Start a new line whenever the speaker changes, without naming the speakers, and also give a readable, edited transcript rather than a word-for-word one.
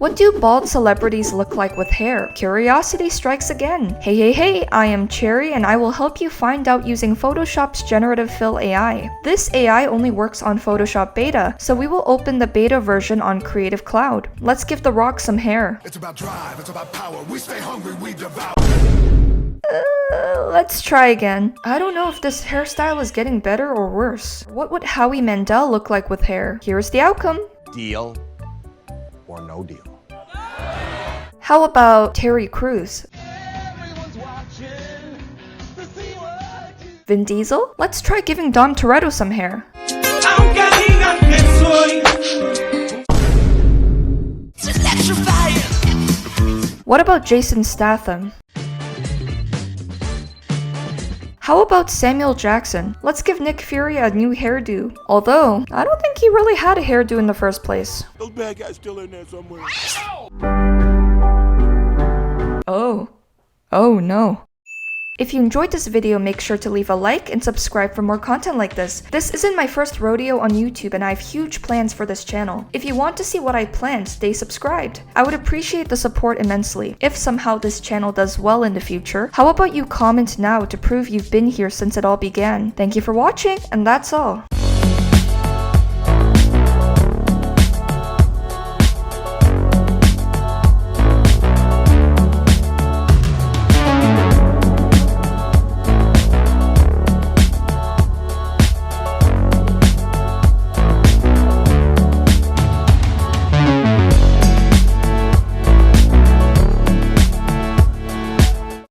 What do bald celebrities look like with hair? Curiosity strikes again. Hey, I am Cherry and I will help you find out using Photoshop's Generative Fill AI. This AI only works on Photoshop Beta, so we will open the beta version on Creative Cloud. Let's give the rock some hair.
It's about drive, it's about power. We stay hungry, we devour.
Let's try again. I don't know if this hairstyle is getting better or worse. What would Howie Mandel look like with hair? Here's the outcome.
Deal or no deal.
How about Terry Crews? Vin Diesel? Let's try giving Dom Toretto some hair. What about Jason Statham? How about Samuel Jackson? Let's give Nick Fury a new hairdo. Although, I don't think he really had a hairdo in the first place.
Those bad guys still in there somewhere.
Oh no. If you enjoyed this video, make sure to leave a like and subscribe for more content like this. This isn't my first rodeo on YouTube and I have huge plans for this channel. If you want to see what I planned, stay subscribed. I would appreciate the support immensely. If somehow this channel does well in the future, how about you comment now to prove you've been here since it all began? Thank you for watching, and that's all.